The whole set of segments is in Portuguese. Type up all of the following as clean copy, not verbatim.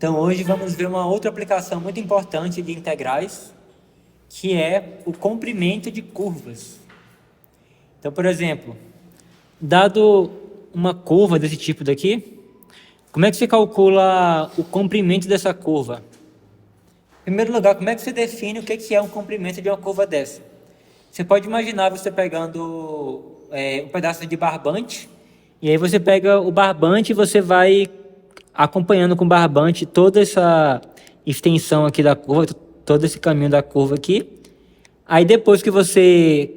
Então hoje vamos ver uma outra aplicação muito importante de integrais, que é o comprimento de curvas. Então, por exemplo, dado uma curva desse tipo daqui, como é que você calcula o comprimento dessa curva? Em primeiro lugar, como é que você define o que é um comprimento de uma curva dessa? Você pode imaginar você pegando um pedaço de barbante, e aí você pega o barbante e você vai acompanhando com o barbante toda essa extensão aqui da curva, todo esse caminho da curva aqui. Aí depois que você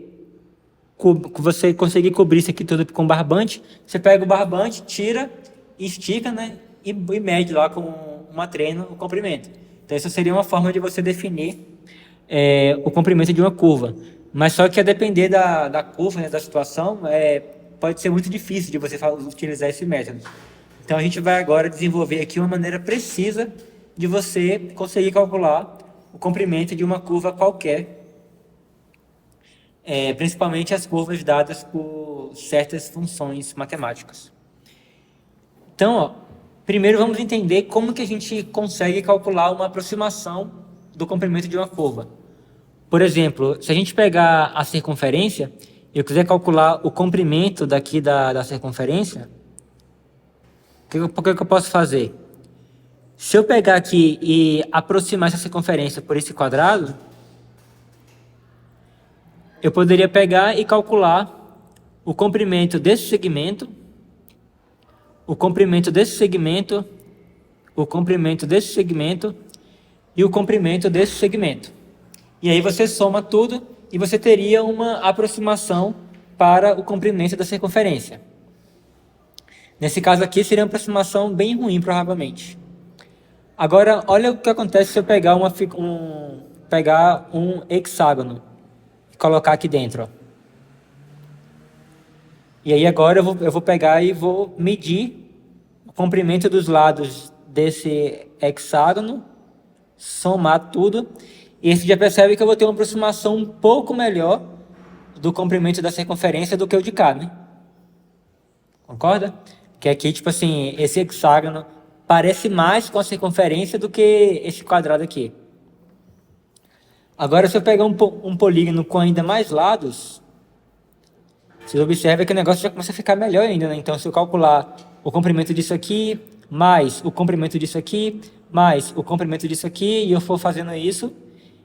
conseguir cobrir isso aqui tudo com barbante, você pega o barbante, tira, estica, né, e mede lá com uma trena o comprimento. Então essa seria uma forma de você definir o comprimento de uma curva. Mas só que a depender da curva, né, da situação, pode ser muito difícil de você utilizar esse método. Então a gente vai agora desenvolver aqui uma maneira precisa de você conseguir calcular o comprimento de uma curva qualquer, principalmente as curvas dadas por certas funções matemáticas. Então, primeiro vamos entender como que a gente consegue calcular uma aproximação do comprimento de uma curva. Por exemplo, se a gente pegar a circunferência e eu quiser calcular o comprimento daqui da circunferência, o que eu posso fazer? Se eu pegar aqui e aproximar essa circunferência por esse quadrado, eu poderia pegar e calcular o comprimento desse segmento, o comprimento desse segmento, o comprimento desse segmento e o comprimento desse segmento. E aí você soma tudo e você teria uma aproximação para o comprimento da circunferência. Nesse caso aqui seria uma aproximação bem ruim, provavelmente. Agora, olha o que acontece se eu pegar um hexágono e colocar aqui dentro. Ó. E aí agora eu vou pegar e vou medir o comprimento dos lados desse hexágono, somar tudo, e você já percebe que eu vou ter uma aproximação um pouco melhor do comprimento da circunferência do que o de cá, né? Concorda? Que aqui, tipo assim, esse hexágono parece mais com a circunferência do que esse quadrado aqui. Agora, se eu pegar um polígono com ainda mais lados, vocês observam que o negócio já começa a ficar melhor ainda, né? Então, se eu calcular o comprimento disso aqui, mais o comprimento disso aqui, mais o comprimento disso aqui, e eu for fazendo isso,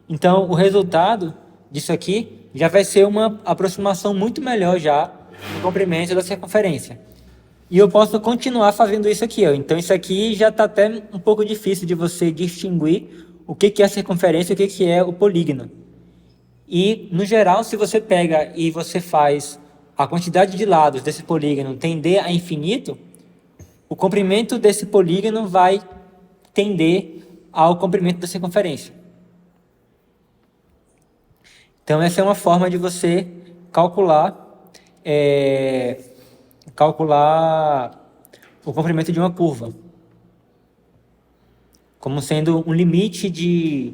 então o resultado disso aqui já vai ser uma aproximação muito melhor já do comprimento da circunferência. E eu posso continuar fazendo isso aqui, ó. Então isso aqui já está até um pouco difícil de você distinguir o que é a circunferência e o que é o polígono. E, no geral, se você pega e você faz a quantidade de lados desse polígono tender a infinito, o comprimento desse polígono vai tender ao comprimento da circunferência. Então essa é uma forma de você calcular o comprimento de uma curva, como sendo um limite de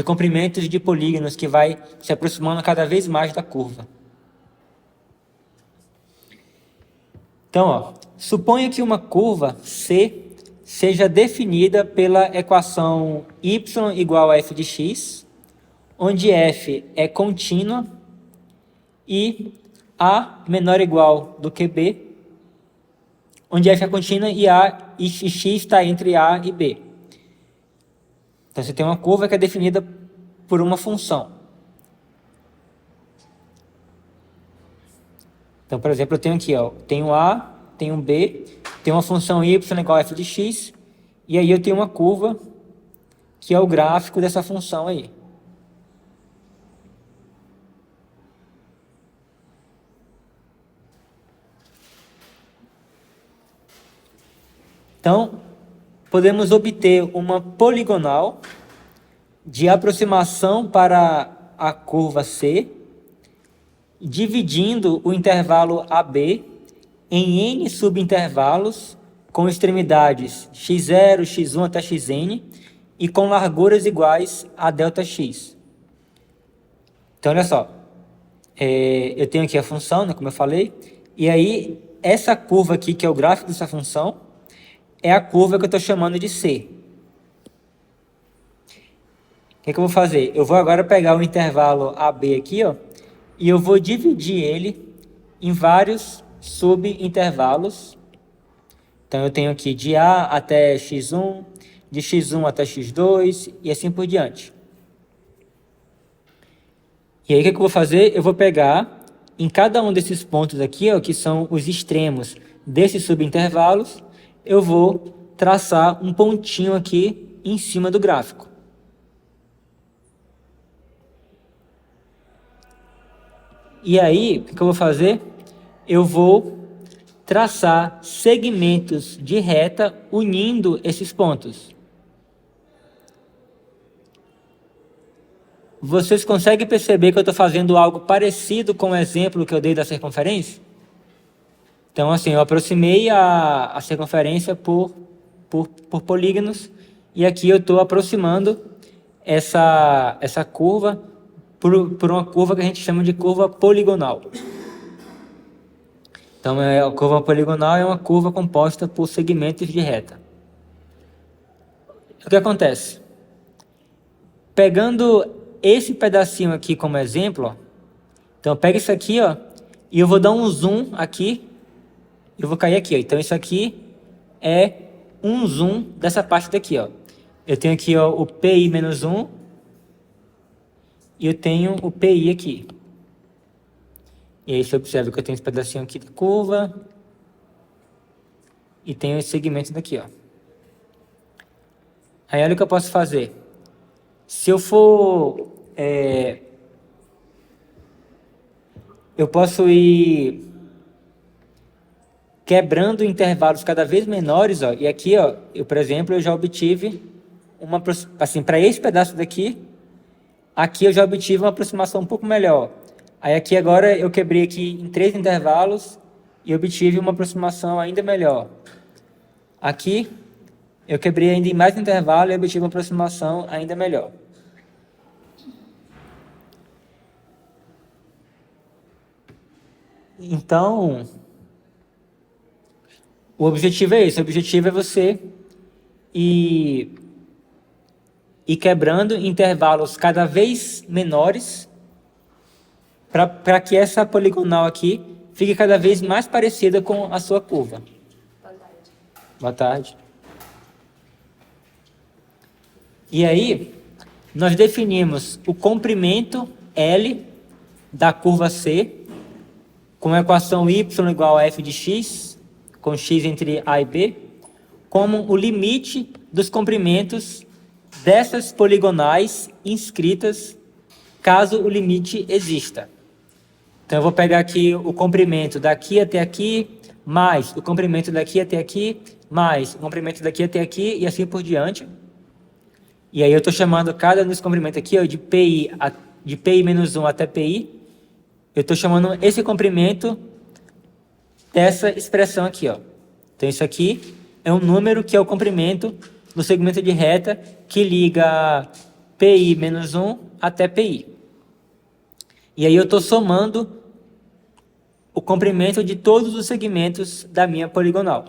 comprimentos de polígonos que vai se aproximando cada vez mais da curva. Então, suponha que uma curva C seja definida pela equação y igual a f de x, onde f é contínua e a menor ou igual do que b, onde f é contínua e x está entre a e b. Então você tem uma curva que é definida por uma função. Então, por exemplo, eu tenho aqui, ó, tenho a, tenho b, tenho uma função y igual a f de x, e aí eu tenho uma curva que é o gráfico dessa função aí. Então, podemos obter uma poligonal de aproximação para a curva C, dividindo o intervalo AB em n subintervalos com extremidades x0, x1 até xn e com larguras iguais a ΔX. Então, olha só, eu tenho aqui a função, né, como eu falei, e aí essa curva aqui, que é o gráfico dessa função, é a curva que eu estou chamando de C. que eu vou fazer? Eu vou agora pegar o intervalo AB aqui, ó, e eu vou dividir ele em vários subintervalos. Então, eu tenho aqui de A até x1, de x1 até x2 e assim por diante. E aí, o que eu vou fazer? Eu vou pegar em cada um desses pontos aqui, ó, que são os extremos desses subintervalos, eu vou traçar um pontinho aqui em cima do gráfico. E aí, o que eu vou fazer? Eu vou traçar segmentos de reta unindo esses pontos. Vocês conseguem perceber que eu estou fazendo algo parecido com o exemplo que eu dei da circunferência? Então, assim, eu aproximei a circunferência por polígonos, e aqui eu estou aproximando essa curva por uma curva que a gente chama de curva poligonal. Então, a curva poligonal é uma curva composta por segmentos de reta. O que acontece? Pegando esse pedacinho aqui como exemplo, ó, então eu pego isso aqui, ó, e eu vou dar um zoom aqui, eu vou cair aqui, ó. Então isso aqui é um zoom dessa parte daqui, ó. Eu tenho aqui, ó, o PI menos 1 e eu tenho o PI aqui. E aí você observa que eu tenho esse pedacinho aqui da curva e tenho esse segmento daqui, ó. Aí olha o que eu posso fazer. Se eu for... eu posso ir quebrando intervalos cada vez menores, ó. E aqui, ó, eu, por exemplo, eu já obtive uma, assim, para esse pedaço daqui, aqui eu já obtive uma aproximação um pouco melhor. Aí aqui agora eu quebrei aqui em 3 intervalos e obtive uma aproximação ainda melhor. Aqui eu quebrei ainda em mais intervalo e obtive uma aproximação ainda melhor. Então, o objetivo é esse. O objetivo é você ir quebrando intervalos cada vez menores para que essa poligonal aqui fique cada vez mais parecida com a sua curva. Boa tarde. Boa tarde. E aí, nós definimos o comprimento L da curva C com a equação y igual a f de x, com x entre a e b, como o limite dos comprimentos dessas poligonais inscritas, caso o limite exista. Então, eu vou pegar aqui o comprimento daqui até aqui, mais o comprimento daqui até aqui, mais o comprimento daqui até aqui, e assim por diante. E aí eu estou chamando cada um desse comprimento aqui, ó, de PI menos 1 até PI. Eu estou chamando esse comprimento dessa expressão aqui, ó. Então, isso aqui é um número que é o comprimento do segmento de reta que liga PI menos 1 até PI. E aí eu estou somando o comprimento de todos os segmentos da minha poligonal.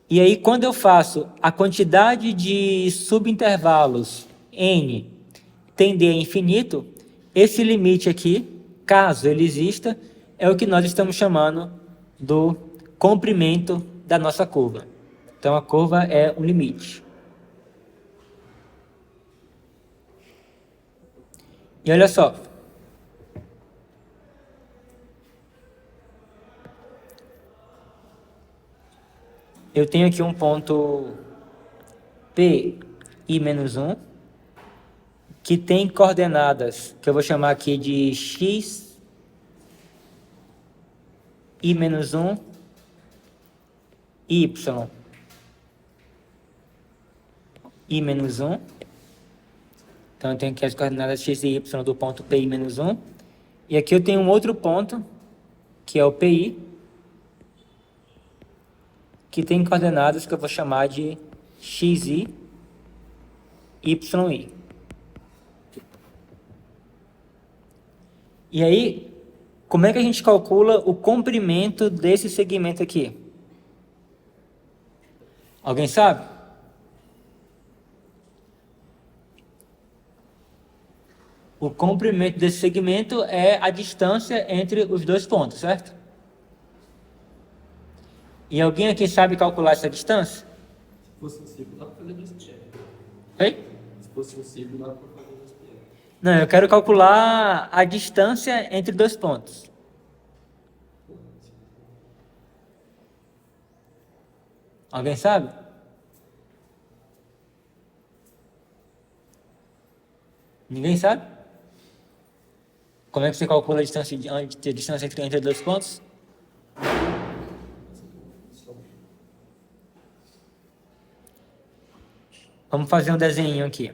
E aí, quando eu faço a quantidade de subintervalos n tender a infinito, esse limite aqui, caso ele exista, é o que nós estamos chamando do comprimento da nossa curva. Então, a curva é um limite. E olha só. Eu tenho aqui um ponto P i menos 1, que tem coordenadas que eu vou chamar aqui de x i menos 1, y i menos 1. Então, eu tenho aqui as coordenadas x e y do ponto Pi menos 1. E aqui eu tenho um outro ponto, que é o Pi, que tem coordenadas que eu vou chamar de xi, yi. E aí, como é que a gente calcula o comprimento desse segmento aqui? Alguém sabe? O comprimento desse segmento é a distância entre os dois pontos, certo? E alguém aqui sabe calcular essa distância? Se fosse um círculo, dá para fazer 2π. Oi? Se fosse um círculo, dá para fazer 2π. Não, eu quero calcular a distância entre dois pontos. Alguém sabe? Ninguém sabe? Como é que você calcula a distância entre dois pontos? Vamos fazer um desenho aqui.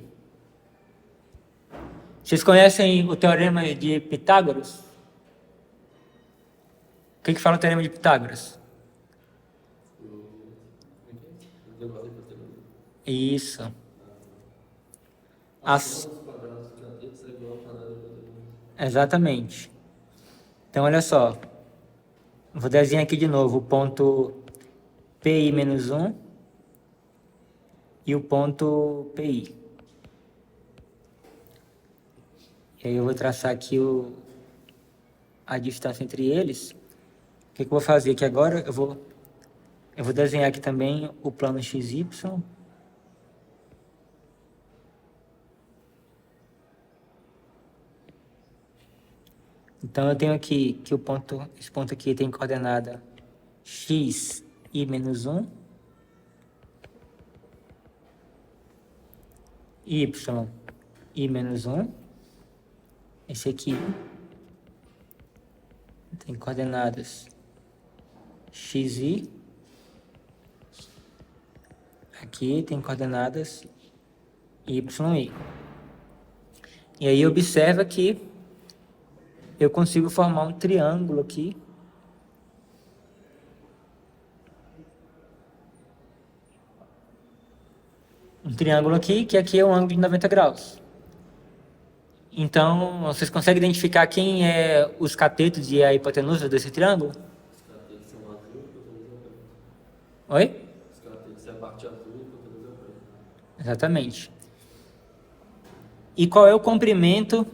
Vocês conhecem o teorema de Pitágoras? O que fala o teorema de Pitágoras? Isso. Exatamente. Então, olha só. Vou desenhar aqui de novo o ponto PI menos 1 e o ponto PI. E aí eu vou traçar aqui a distância entre eles. O que eu vou fazer aqui agora? Eu vou desenhar aqui também o plano XY. Então, eu tenho aqui que esse ponto aqui tem coordenada x e menos 1, y e menos 1. Esse aqui tem coordenadas xi. Aqui tem coordenadas yi. E aí observa que eu consigo formar um triângulo aqui. Um triângulo aqui, que aqui é um ângulo de 90 graus. Então, vocês conseguem identificar quem é os catetos e a hipotenusa desse triângulo? Os catetos são azul e a hipotenusa é branca. Oi? Os catetos é a parte azul e a hipotenusa é branca. Exatamente. E qual é o comprimento?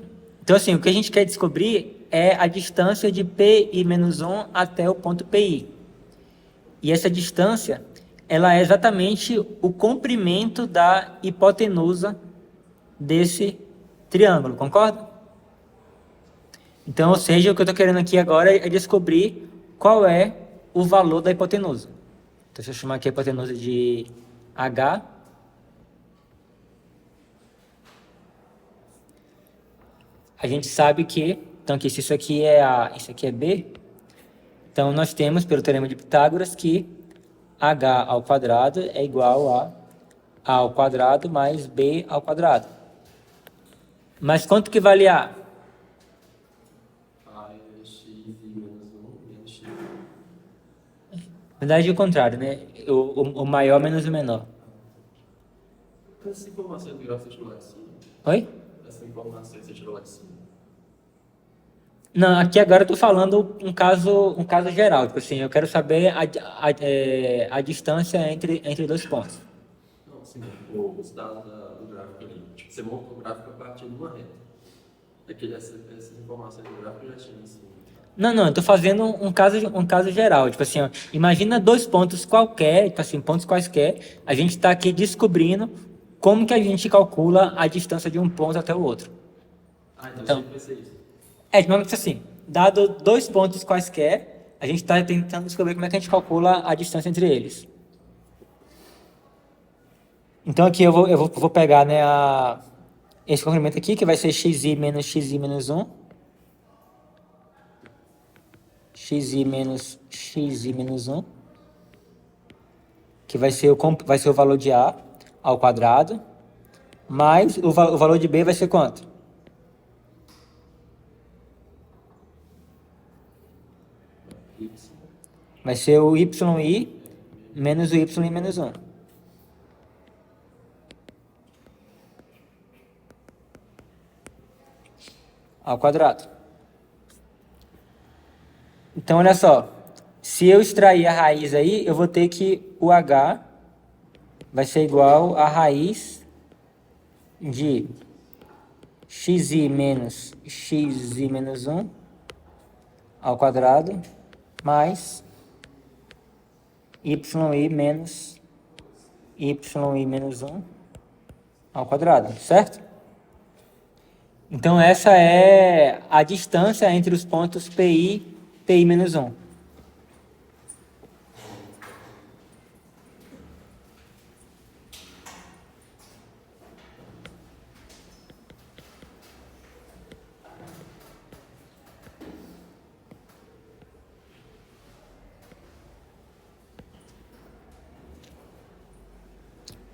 Então, assim, o que a gente quer descobrir é a distância de PI menos 1 até o ponto PI. E essa distância, ela é exatamente o comprimento da hipotenusa desse triângulo, concorda? Então, ou seja, o que eu estou querendo aqui agora é descobrir qual é o valor da hipotenusa. Então, se eu chamar aqui a hipotenusa de H, a gente sabe que, então aqui, se isso aqui é A, isso aqui é B, então nós temos, pelo teorema de Pitágoras, que H ao quadrado é igual a A ao quadrado mais B ao quadrado. Mas quanto que vale A? A é x e menos 1 menos x. Na verdade é o contrário, né? O maior menos o menor. Essa informação do gráfico você tirou lá de cima? Oi? Essa informação você tirou lá de cima? Não, aqui agora eu estou falando um caso geral. Tipo assim, eu quero saber a distância entre dois pontos. Não, sim. Os dados do gráfico ali. Tipo, você monta o gráfico a partir de uma reta. Essas informações do gráfico já tinha assim. Não, eu estou fazendo um caso geral. Tipo assim, ó, imagina dois pontos qualquer, tipo assim, pontos quaisquer. A gente está aqui descobrindo como que a gente calcula a distância de um ponto até o outro. Então sempre vai ser isso. Digamos assim, dado dois pontos quaisquer, a gente está tentando descobrir como é que a gente calcula a distância entre eles. Então aqui eu vou pegar, né, esse comprimento aqui, que vai ser xi menos 1. Xi menos 1. Que vai ser o valor de A ao quadrado. Mais o valor de B vai ser quanto? Vai ser o yi menos o y menos 1. Ao quadrado. Então, olha só. Se eu extrair a raiz aí, eu vou ter que o h vai ser igual a raiz de xi menos xi menos 1 ao quadrado mais yi menos yi menos 1 ao quadrado, certo? Então essa é a distância entre os pontos PI e PI menos 1.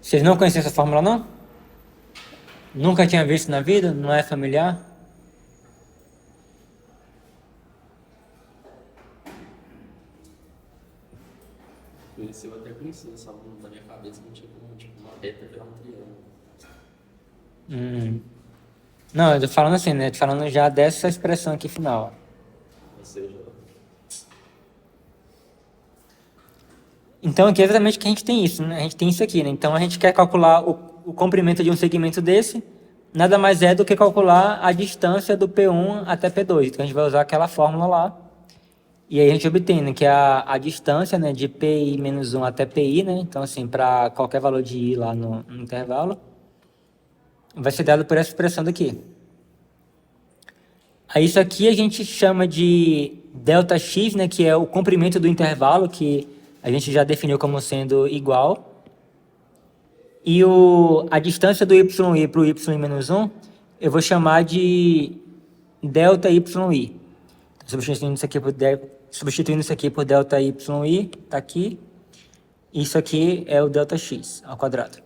Vocês não conhecem essa fórmula, não? Nunca tinha visto na vida? Não é familiar? Eu até conheci, só na minha cabeça não tinha como, tipo, uma reta virar um triângulo. Não, eu tô falando assim, né? Tô falando já dessa expressão aqui final. Ou seja, Então aqui é exatamente que a gente tem isso, né? A gente tem isso aqui, né? Então a gente quer calcular o comprimento de um segmento desse, nada mais é do que calcular a distância do P1 até P2. Então a gente vai usar aquela fórmula lá. E aí a gente obtém, né, que a distância, né, de PI menos 1 até PI, né? Então assim, para qualquer valor de I lá no intervalo, vai ser dado por essa expressão daqui. Aí isso aqui a gente chama de ΔX, né, que é o comprimento do intervalo, que a gente já definiu como sendo igual. E a distância do YI para o Y menos 1, eu vou chamar de ΔYI. Substituindo isso aqui por ΔYI, está aqui. Isso aqui é o ΔX ao quadrado.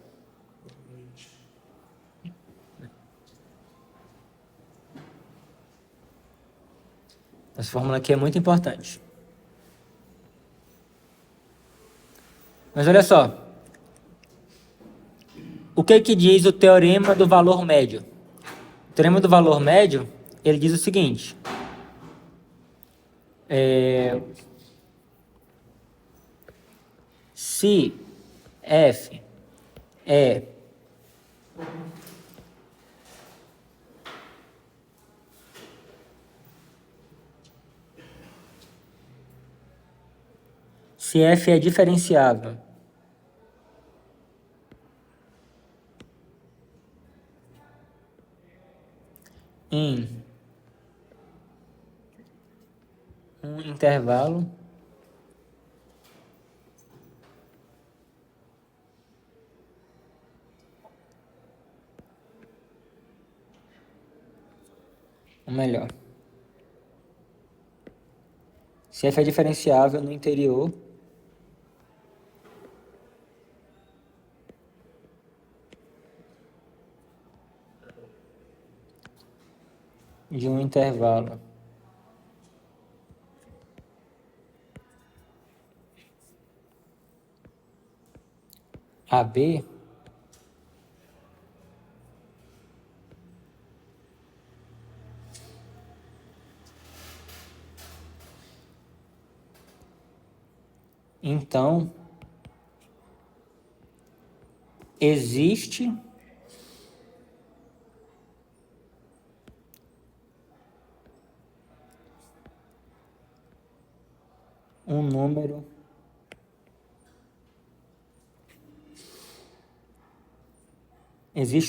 Essa fórmula aqui é muito importante. Mas olha só. O que diz o teorema do valor médio? O teorema do valor médio, ele diz o seguinte. Se F é diferenciável em um intervalo ou melhor, se f é diferenciável no interior de um intervalo AB, então existe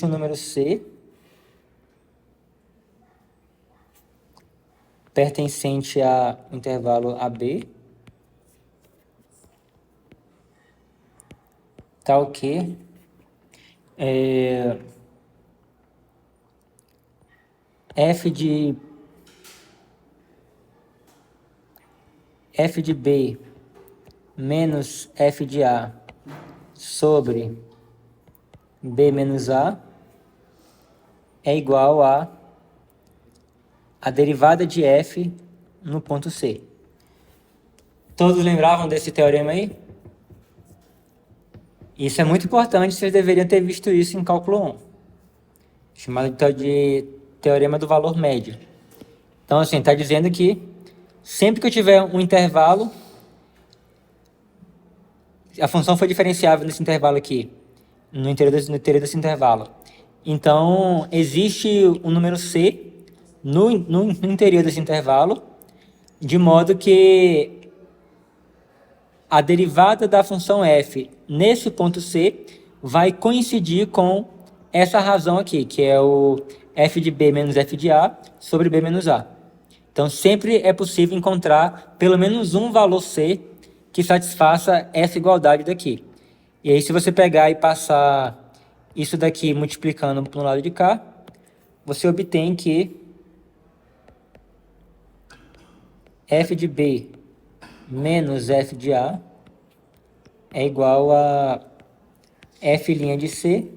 um número C pertencente a intervalo AB, tal que f de B menos f de A sobre B menos A é igual a derivada de f no ponto C. Todos lembravam desse teorema aí? Isso é muito importante, vocês deveriam ter visto isso em cálculo 1, chamado de teorema do valor médio. Então, assim, está dizendo que sempre que eu tiver um intervalo, a função foi diferenciável nesse intervalo aqui, no interior desse intervalo, Então, existe um número C no interior desse intervalo, de modo que a derivada da função f nesse ponto C vai coincidir com essa razão aqui, que é o f de b menos f de a sobre b menos a. Então, sempre é possível encontrar pelo menos um valor C que satisfaça essa igualdade daqui. E aí, se você pegar e passar isso daqui multiplicando para o lado de cá, você obtém que f de b menos f de a é igual a f' de c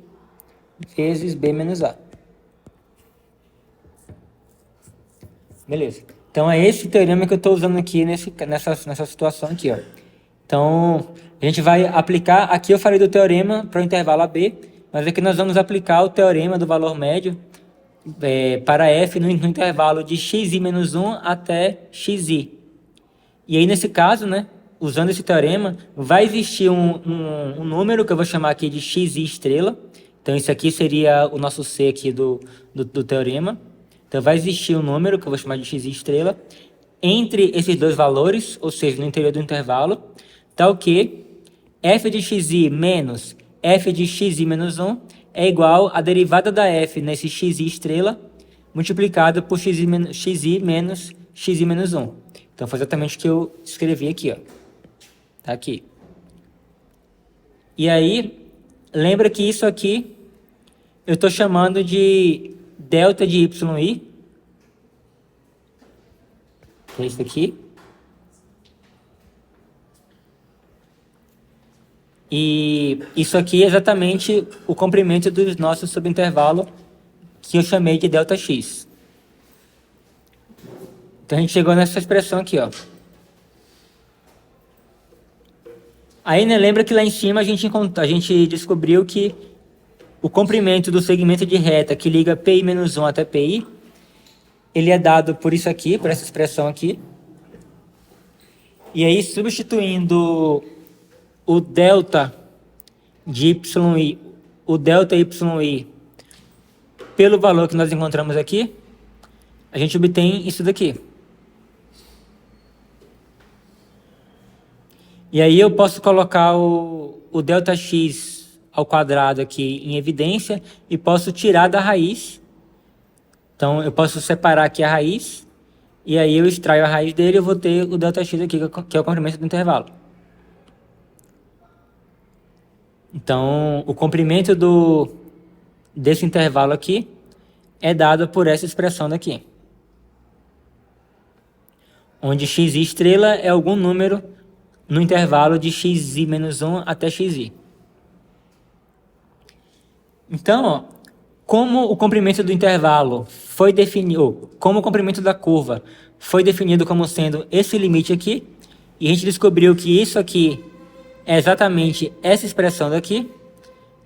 vezes b menos a. Beleza. Então, é esse teorema que eu estou usando aqui nessa situação aqui, ó. Então, a gente vai aplicar... Aqui eu falei do teorema para o intervalo AB, mas aqui nós vamos aplicar o teorema do valor médio para f no intervalo de xi menos 1 até xi. E aí, nesse caso, né, usando esse teorema, vai existir um número que eu vou chamar aqui de xi estrela. Então, isso aqui seria o nosso C aqui do teorema. Então, vai existir um número que eu vou chamar de xi estrela entre esses dois valores, ou seja, no interior do intervalo, tal que f de xi menos f de xi menos 1 é igual à derivada da f nesse xi estrela multiplicado por xi menos xi menos 1. Então, foi exatamente o que eu escrevi aqui, ó. Tá aqui. E aí, lembra que isso aqui eu estou chamando de delta de yi, que é isso aqui. E isso aqui é exatamente o comprimento do nosso subintervalo que eu chamei de ΔX. Então, a gente chegou nessa expressão aqui, ó. Aí, né, lembra que lá em cima a gente descobriu que o comprimento do segmento de reta que liga PI menos 1 até PI, ele é dado por isso aqui, por essa expressão aqui. E aí, substituindo o delta de YI, o delta YI, pelo valor que nós encontramos aqui, a gente obtém isso daqui. E aí eu posso colocar o ΔX ao quadrado aqui em evidência e posso tirar da raiz. Então, eu posso separar aqui a raiz, e aí eu extraio a raiz dele e eu vou ter o ΔX aqui, que é o comprimento do intervalo. Então, o comprimento desse intervalo aqui é dado por essa expressão daqui, onde xi estrela é algum número no intervalo de xi menos 1 até xi. Então, ó, como o comprimento do intervalo foi definido, como o comprimento da curva foi definido como sendo esse limite aqui, e a gente descobriu que isso aqui é exatamente essa expressão daqui,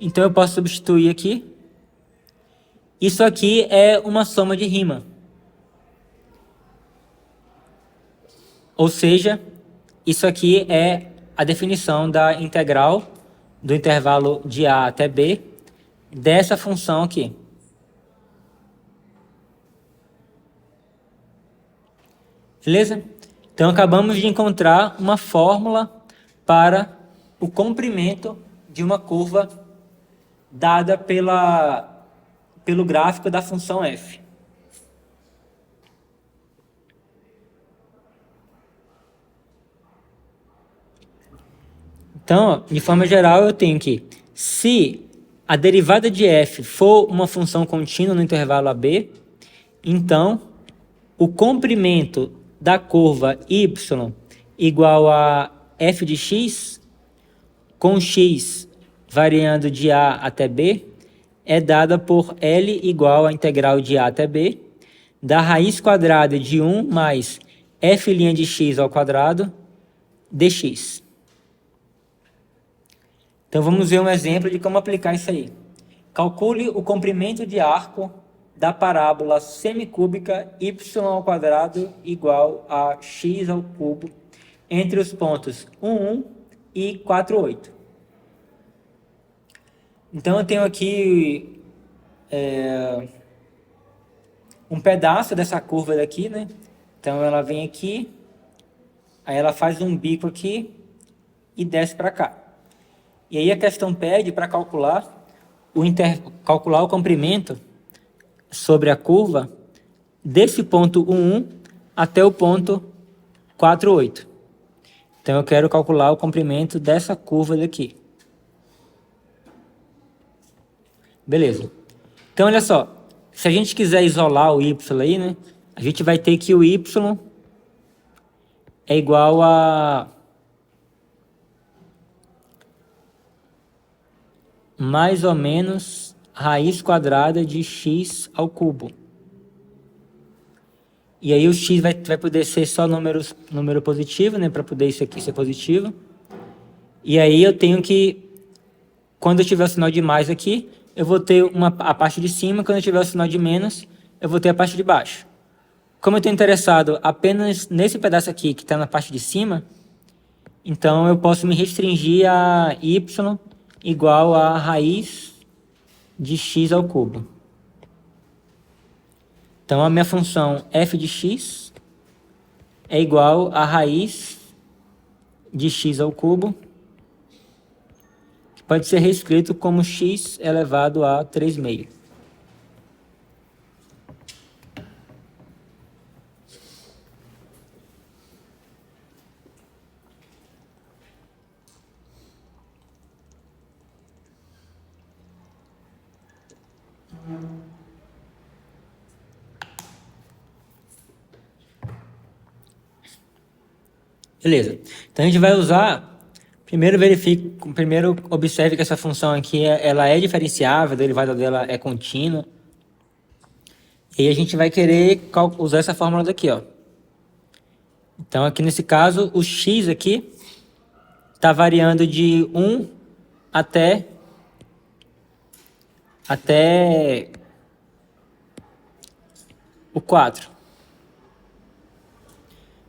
então eu posso substituir aqui. Isso aqui é uma soma de rima. Ou seja, isso aqui é a definição da integral do intervalo de A até B dessa função aqui. Beleza? Então, acabamos de encontrar uma fórmula para o comprimento de uma curva dada pelo gráfico da função f. Então, de forma geral, eu tenho que, se a derivada de f for uma função contínua no intervalo AB, então o comprimento da curva y igual a f de x, com x variando de a até b, é dada por L igual à integral de a até b, da raiz quadrada de 1 mais f' de x ao quadrado dx. Então, vamos ver um exemplo de como aplicar isso aí. Calcule o comprimento de arco da parábola semicúbica y ao quadrado igual a x ao cubo entre os pontos 1, 1 e 4, 8. Então, eu tenho aqui um pedaço dessa curva daqui, né? Então ela vem aqui, aí ela faz um bico aqui e desce para cá. E aí a questão pede para calcular o comprimento sobre a curva desse ponto 1,1 até o ponto 4,8. Então eu quero calcular o comprimento dessa curva daqui. Beleza. Então olha só, se a gente quiser isolar o y aí, né? A gente vai ter que o y é igual a mais ou menos raiz quadrada de x ao cubo. E aí o x vai poder ser só número positivo, né? Para poder isso aqui ser positivo. E aí eu tenho que, quando eu tiver o sinal de mais aqui, eu vou ter a parte de cima. Quando eu tiver o sinal de menos, eu vou ter a parte de baixo. Como eu estou interessado apenas nesse pedaço aqui, que está na parte de cima, então eu posso me restringir a y igual a raiz de x ao cubo. Então a minha função f de x é igual a raiz de x ao cubo, que pode ser reescrito como x elevado a 3/2. Beleza. Então a gente vai usar, primeiro observe que essa função aqui ela é diferenciável, a derivada dela é contínua. E a gente vai querer usar essa fórmula daqui, ó. Então aqui nesse caso, o x aqui está variando de 1 até o 4.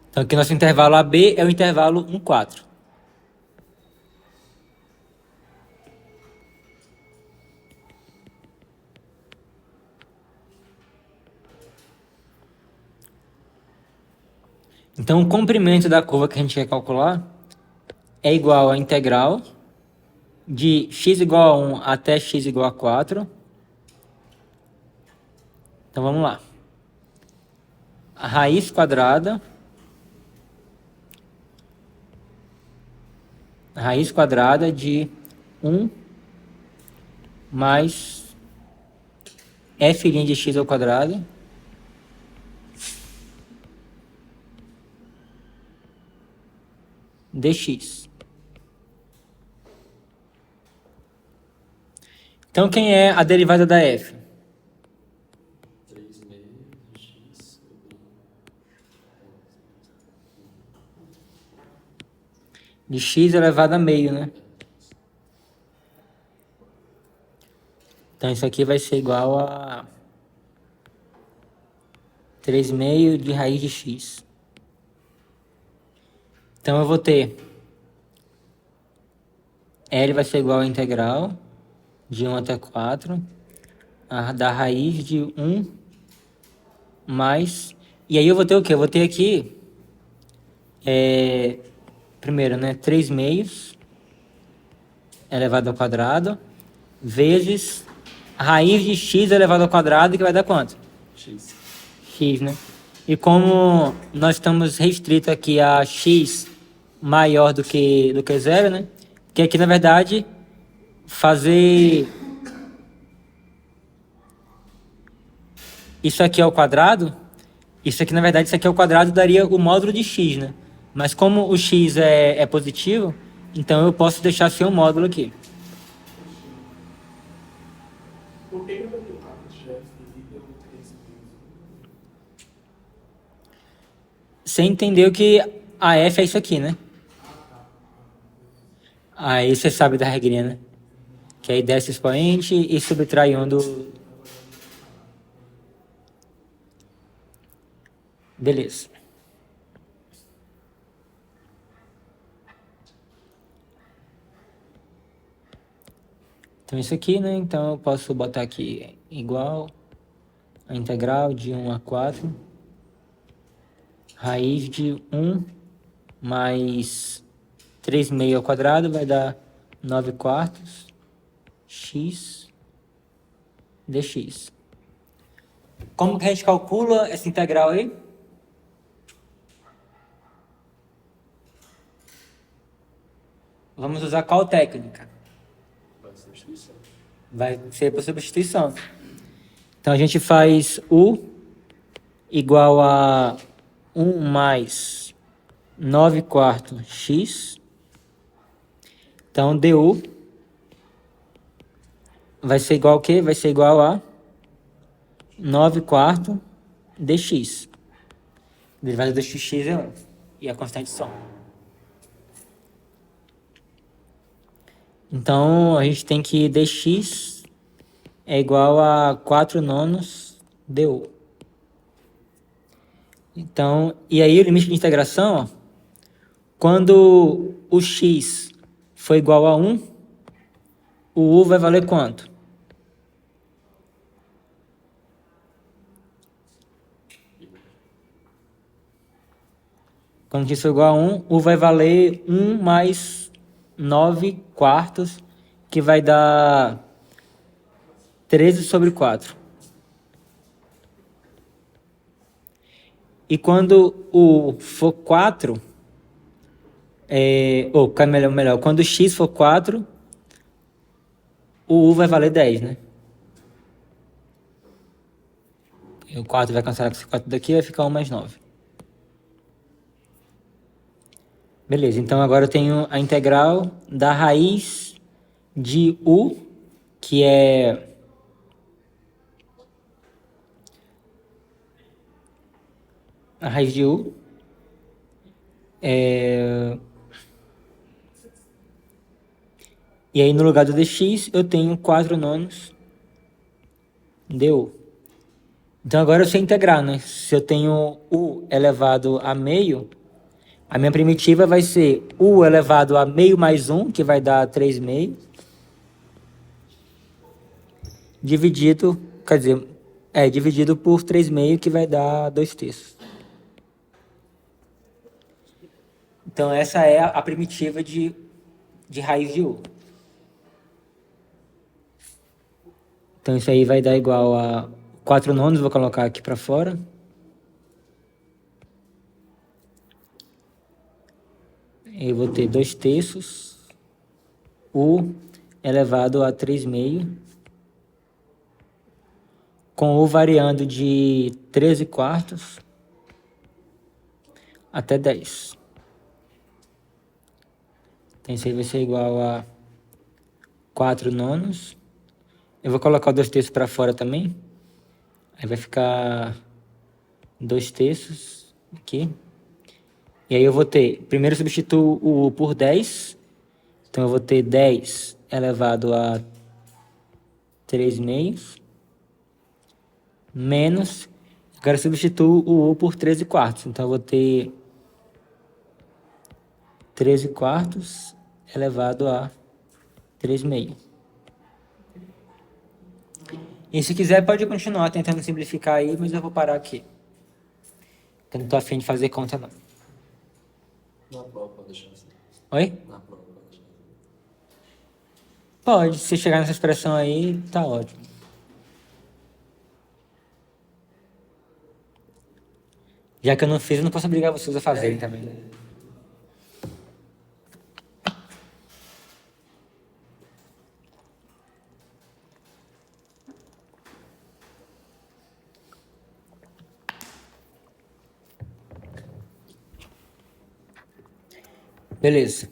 Então aqui nosso intervalo AB é o intervalo 1, 4. Então o comprimento da curva que a gente quer calcular é igual à integral de x igual a 1 até x igual a 4. Então vamos lá. A raiz quadrada de 1 mais f' de x ao quadrado dx. Então quem é a derivada da f? 3/2 de x. De x elevado a meio, né? Então isso aqui vai ser igual a 3/2 de raiz de x. Então eu vou ter L vai ser igual à integral de 1 até 4 da raiz de 1 mais... E aí eu vou ter o quê? Eu vou ter aqui, primeiro, né, 3/2 elevado ao quadrado vezes a raiz de x elevado ao quadrado, que vai dar quanto? X. X, né? E como nós estamos restritos aqui a x maior do que 0, né? Que aqui, na verdade, fazer isso aqui ao quadrado, isso aqui, na verdade, isso aqui ao quadrado daria o módulo de x, né? Mas como o x é positivo, então eu posso deixar sem o módulo aqui. Por que eu vou ter de f e deu 3 Você entendeu que a f é isso aqui, né? Aí você sabe da regrinha, né? Que aí desce o expoente e subtrai um do... Beleza. Então isso aqui, né? Então eu posso botar aqui igual a integral de 1 a 4, raiz de 1 mais 3 meio ao quadrado vai dar 9 quartos, x dx. Como que a gente calcula essa integral aí? Vamos usar qual técnica? Vai ser substituição. Vai ser por substituição. Então a gente faz u igual a 1 mais 9 quartos x. Então du vai ser igual a quê? Vai ser igual a 9 quartos dx. Derivada do x é 1. E a constante só. Então a gente tem que dx é igual a 4 nonos du. Então, e aí o limite de integração, ó, quando o x for igual a 1, o u vai valer quanto? Quando x for igual a 1, u vai valer 1 mais 9 quartos, que vai dar 13 sobre 4. E quando o for 4, ou melhor, quando o x for 4, o u vai valer 10, né? E o 4 vai cancelar com esse 4 daqui, vai ficar 1 mais 9. Beleza, então agora eu tenho a integral da raiz de u, que é a raiz de u e aí no lugar do dx eu tenho 4 nonos du. Então agora eu sei integrar, né? Se eu tenho u elevado a meio, a minha primitiva vai ser u elevado a meio mais 1, que vai dar 3 meio, dividido, quer dizer, dividido por 3 meio, que vai dar 2 terços. Então essa é a primitiva de raiz de u. Então isso aí vai dar igual a 4 nonos, vou colocar aqui para fora. Eu vou ter 2 terços, u elevado a 3 meio, com u variando de 13 quartos até 10. Então isso aí vai ser igual a 4 nonos. Eu vou colocar o 2 terços para fora também. Aí vai ficar 2 terços aqui. E aí eu vou ter, primeiro eu substituo o u por 10. Então eu vou ter 10 elevado a 3 meios. Menos, agora eu substituo o u por 13 quartos. Então eu vou ter 13 quartos elevado a 3 meios. E se quiser pode continuar tentando simplificar aí, mas eu vou parar aqui. Eu não tô afim de fazer conta não. Na prova pode deixar assim. Oi? Na prova pode deixar assim. Pode, se chegar nessa expressão aí, tá ótimo. Já que eu não fiz, eu não posso obrigar vocês a fazerem também. Beleza.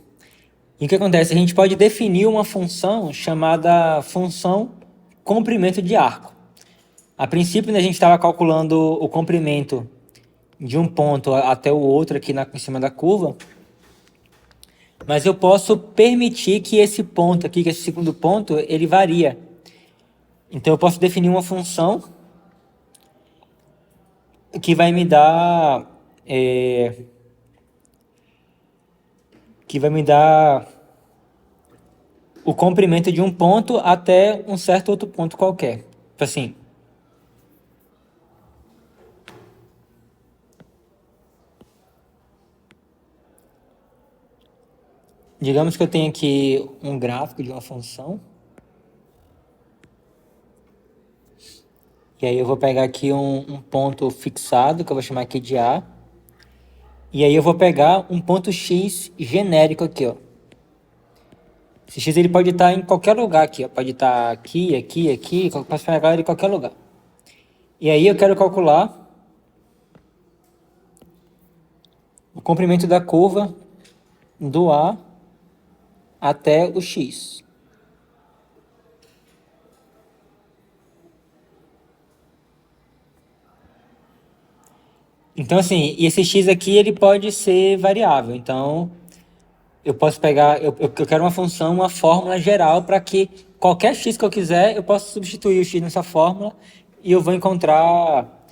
E o que acontece? A gente pode definir uma função chamada função comprimento de arco. A princípio, né, a gente estava calculando o comprimento de um ponto até o outro aqui em cima da curva, mas eu posso permitir que esse ponto aqui, que esse segundo ponto, ele varia. Então eu posso definir uma função que vai me dar o comprimento de um ponto até um certo outro ponto qualquer. Tipo assim. Digamos que eu tenho aqui um gráfico de uma função. E aí eu vou pegar aqui um ponto fixado, que eu vou chamar aqui de A. E aí eu vou pegar um ponto X genérico aqui, ó. Esse X ele pode estar em qualquer lugar aqui, ó. Pode estar aqui, aqui, aqui, eu posso pegar ele em qualquer lugar. E aí eu quero calcular o comprimento da curva do A até o X. Então, assim, e esse X aqui, ele pode ser variável. Então, eu posso pegar, eu quero uma função, uma fórmula geral para que qualquer X que eu quiser, eu posso substituir o X nessa fórmula e eu vou encontrar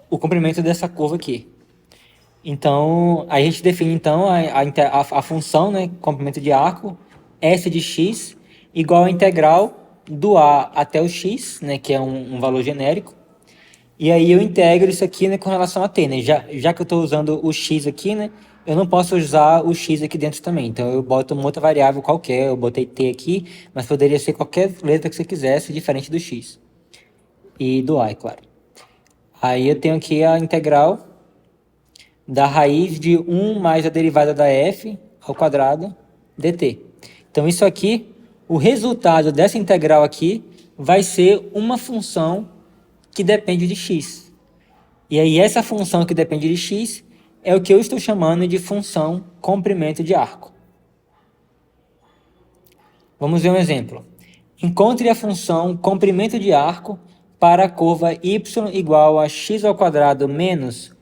o comprimento dessa curva aqui. Então, a gente define então a função, né, comprimento de arco, S de x, igual a integral do A até o x, né, que é um valor genérico. E aí eu integro isso aqui, né, com relação a t, né? Já que eu estou usando o x aqui, né, eu não posso usar o x aqui dentro também. Então eu boto uma outra variável qualquer, eu botei t aqui, mas poderia ser qualquer letra que você quisesse, diferente do x. E do a, é claro. Aí eu tenho aqui a integral da raiz de 1 mais a derivada da f ao quadrado dt. Então isso aqui, o resultado dessa integral aqui vai ser uma função que depende de x. E aí essa função que depende de x é o que eu estou chamando de função comprimento de arco. Vamos ver um exemplo. Encontre a função comprimento de arco para a curva y igual a x ao quadrado menos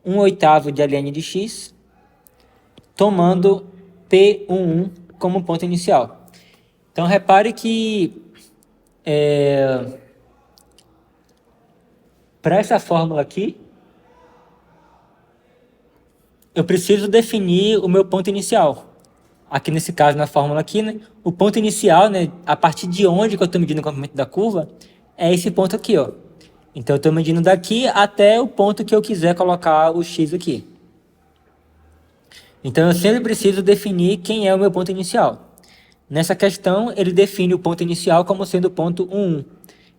1/8 de ln de x, tomando P11 como ponto inicial. Então, repare que para essa fórmula aqui, eu preciso definir o meu ponto inicial. Aqui nesse caso, na fórmula aqui, né, o ponto inicial, né, a partir de onde que eu estou medindo o comprimento da curva, é esse ponto aqui, ó. Então, eu estou medindo daqui até o ponto que eu quiser colocar o x aqui. Então, eu sempre preciso definir quem é o meu ponto inicial. Nessa questão, ele define o ponto inicial como sendo o ponto 1.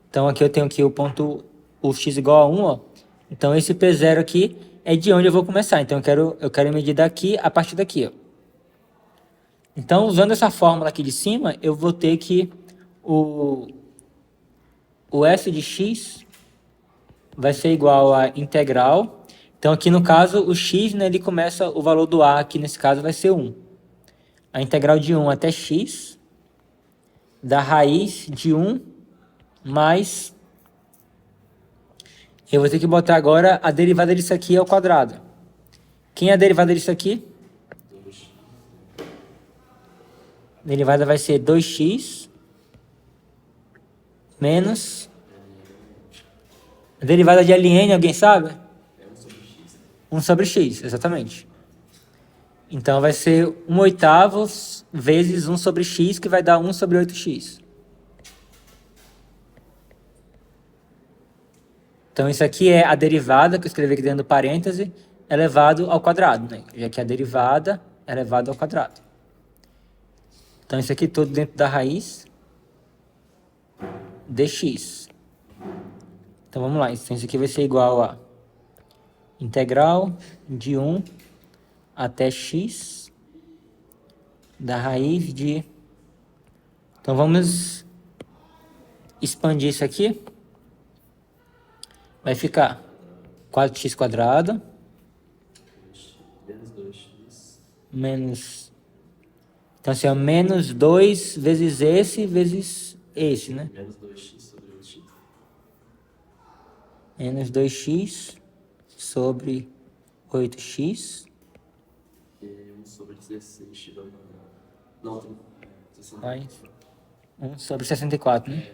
Então, aqui eu tenho aqui o x igual a 1, ó. Então, esse P0 aqui é de onde eu vou começar. Então, eu quero medir daqui a partir daqui, ó. Então, usando essa fórmula aqui de cima, eu vou ter que o f de x vai ser igual a integral. Então, aqui no caso, o x, né, ele começa, o valor do a aqui nesse caso vai ser 1. A integral de 1 até x da raiz de 1 mais... Eu vou ter que botar agora a derivada disso aqui ao quadrado. Quem é a derivada disso aqui? A derivada vai ser 2x menos... A derivada de ln, alguém sabe? 1 sobre x, exatamente. Então vai ser 1/8 vezes 1 sobre x, que vai dar 1 sobre 8x. Então isso aqui é a derivada, que eu escrevi aqui dentro do parêntese, elevado ao quadrado, né? Já que a derivada é elevado ao quadrado. Então isso aqui tudo dentro da raiz dx. Então vamos lá, então isso aqui vai ser igual a integral de 1 até x da raiz de... Então vamos expandir isso aqui. Vai ficar 4x quadrado Menos 2x. menos... Então assim, é menos 2 vezes esse, né? Menos 2x sobre 8x. Menos 2x sobre 8x. E 1 sobre 16x. Não, tem 64. Mais 1 sobre 64, né?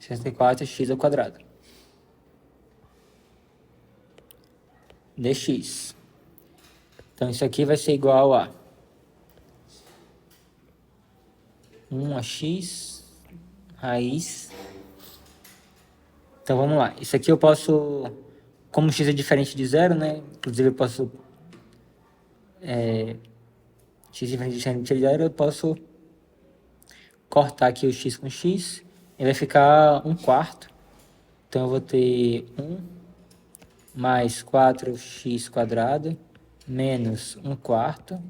64x ao quadrado. Dx. Então, isso aqui vai ser igual a 1 a x raiz. Então vamos lá. Isso aqui eu posso, como x é diferente de zero, né? Inclusive eu posso, x diferente de zero, eu posso cortar aqui o x com x. E vai ficar 1/4. Então eu vou ter 1 mais 4x² menos 1/4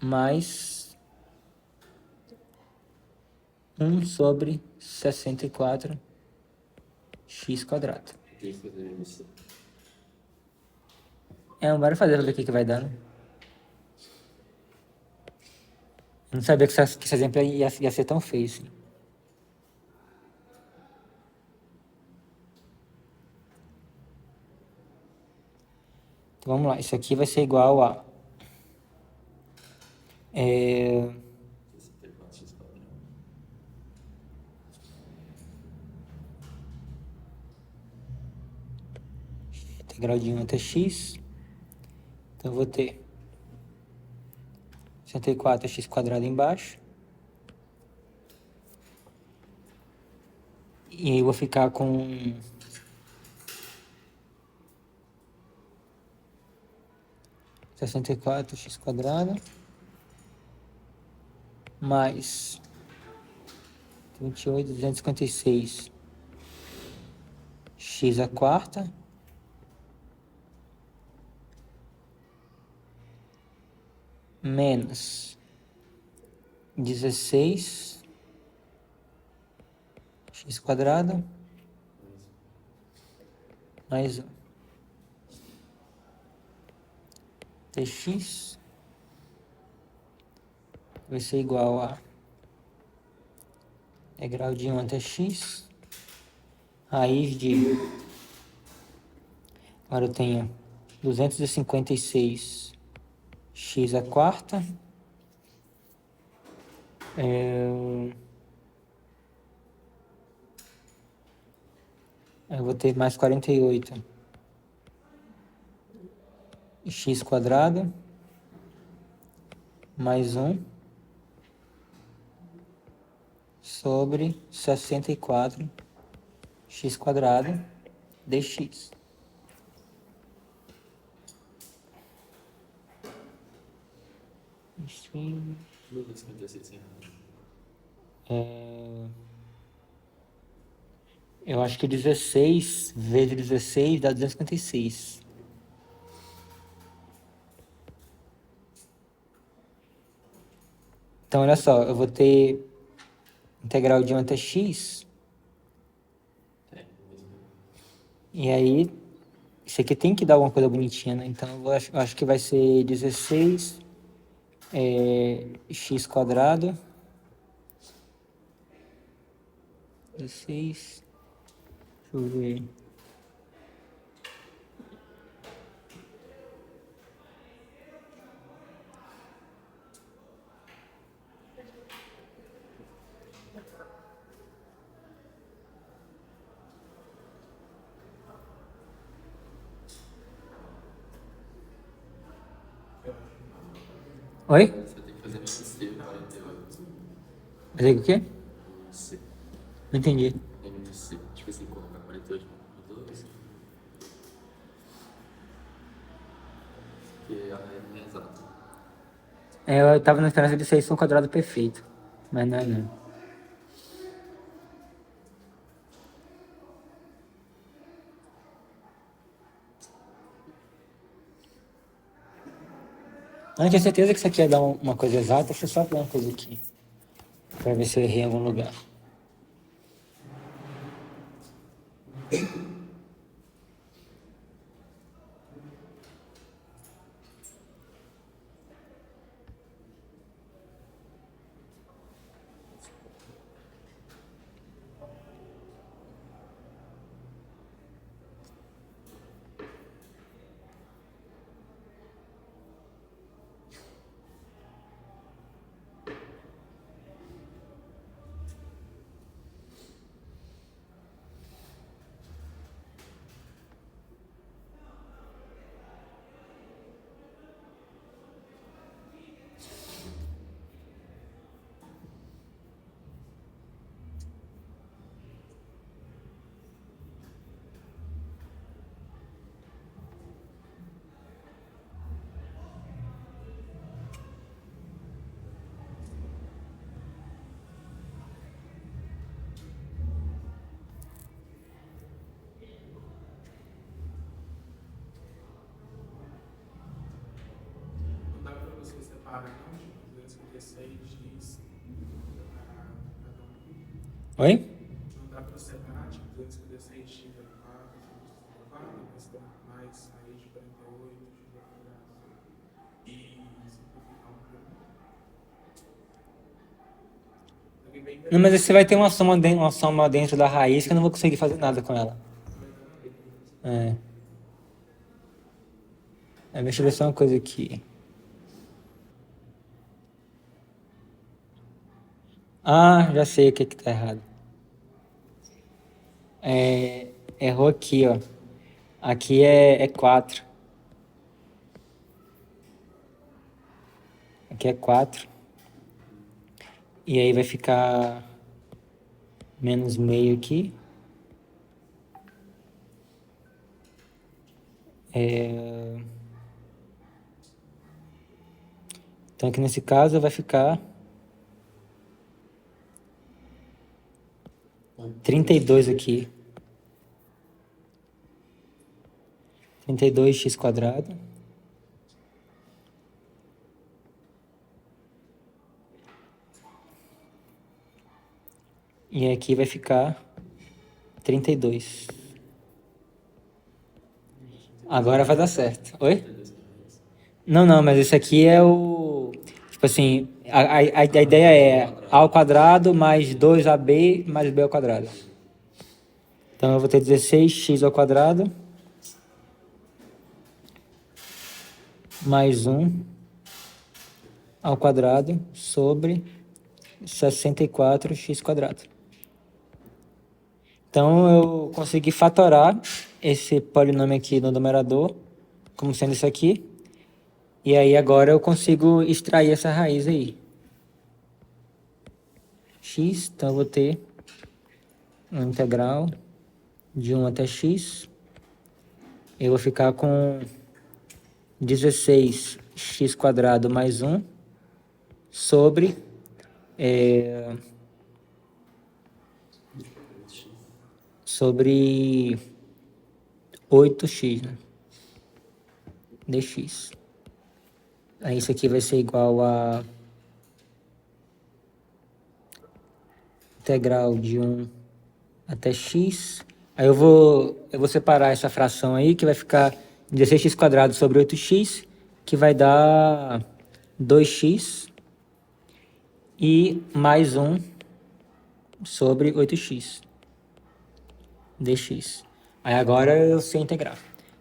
mais 1 sobre 64x². Tem que fazer isso. Bora fazer pra ver o que vai dando. Eu não sabia que esse exemplo ia ser tão feio assim. Então vamos lá, isso aqui vai ser igual a 64x². integral de 1 até x. Então eu vou ter 64x² embaixo. E aí eu vou ficar com 64x² mais 28.256 x² menos 16 x² mais 1 dx vai ser igual a integral de 1 até x, raiz de, agora eu tenho 256 x², eu vou ter mais 48 x² mais 1 sobre 64 x² dx. Enfim, 56 sem errado. eu acho que 16 vezes 16 dá 256. Então, olha só, eu vou ter integral de 1 até x. E aí, isso aqui tem que dar alguma coisa bonitinha, né? Então, eu acho que vai ser 16 x². 16. Deixa eu ver. Oi? Você tem que fazer MC 48. Fazer o quê? MC. Não entendi. MC. Tipo assim, colocar 48 por 2. Que é exato. Eu tava na esperança de ser isso um quadrado perfeito. Mas não é não. Eu não tinha certeza que isso aqui ia dar uma coisa exata. Deixa eu só ver uma coisa aqui. Pra ver se eu errei em algum lugar. separar, não, tipo, 256x Oi? não dá para separar, tipo, 256x ao quadrado, mais raiz de 48x ao quadrado. E simplificar um pouco. Não, mas aí você vai ter uma soma dentro da raiz que eu não vou conseguir fazer nada com ela. É. Deixa eu ver só uma coisa aqui. Ah, já sei o que tá errado. Errou aqui, ó. Aqui é 4. Aqui é 4. E aí vai ficar menos meio aqui. Então aqui nesse caso vai ficar 32 aqui. 32x quadrado. E aqui vai ficar 32. Agora vai dar certo. Oi? Não, mas esse aqui é o... Tipo assim, a ideia é a ao quadrado mais 2ab mais b ao quadrado. Então eu vou ter 16x ao quadrado mais 1 ao quadrado sobre 64x quadrado. Então eu consegui fatorar esse polinômio aqui no numerador, como sendo isso aqui. E aí agora eu consigo extrair essa raiz aí. X, então eu vou ter uma integral de 1 até x. Eu vou ficar com 16x quadrado mais 1 sobre 8x, né? dx. Aí isso aqui vai ser igual a integral de 1 até x. Aí eu vou separar essa fração aí, que vai ficar 16x quadrado sobre 8x, que vai dar 2x e mais 1 sobre 8x dx. Aí agora eu sei integrar.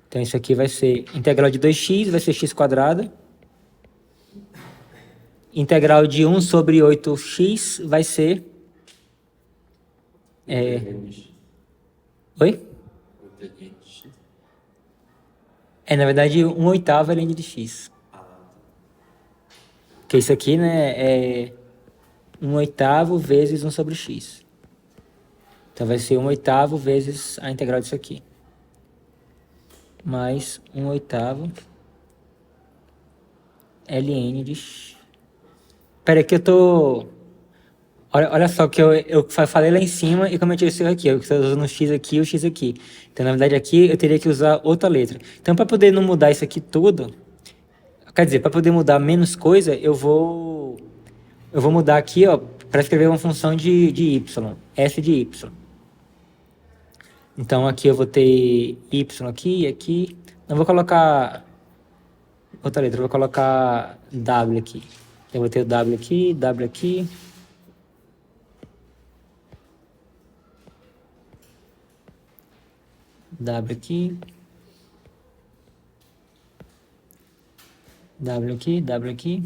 Então isso aqui vai ser integral de 2x, vai ser x quadrado. Integral de 1 sobre 8x vai ser... Oi? Na verdade, 1/8 é ln de x. Porque isso aqui, né, é 1/8 vezes 1 sobre x. Então vai ser 1/8 vezes a integral disso aqui. Mais 1/8 ln de x. Pera que eu tô... Olha só que eu falei lá em cima e como eu tirei isso aqui. Eu estou usando o x aqui e o x aqui. Então, na verdade, aqui eu teria que usar outra letra. Então, para poder não mudar isso aqui tudo... Quer dizer, para poder mudar menos coisa, eu vou mudar aqui, ó, para escrever uma função de y, f de y. Então, aqui eu vou ter y aqui e aqui. Não vou colocar outra letra, eu vou colocar w aqui. Eu vou ter o w aqui, w aqui. W aqui. W aqui, W aqui.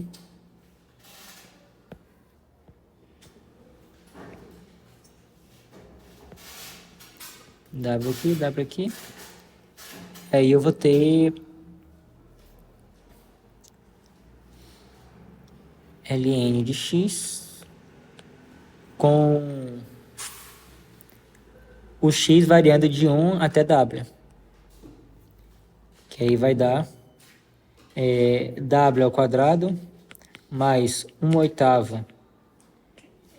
W aqui, W aqui. Aí eu vou ter ln de x com o x variando de 1 até w. Que aí vai dar w ao quadrado mais 1/8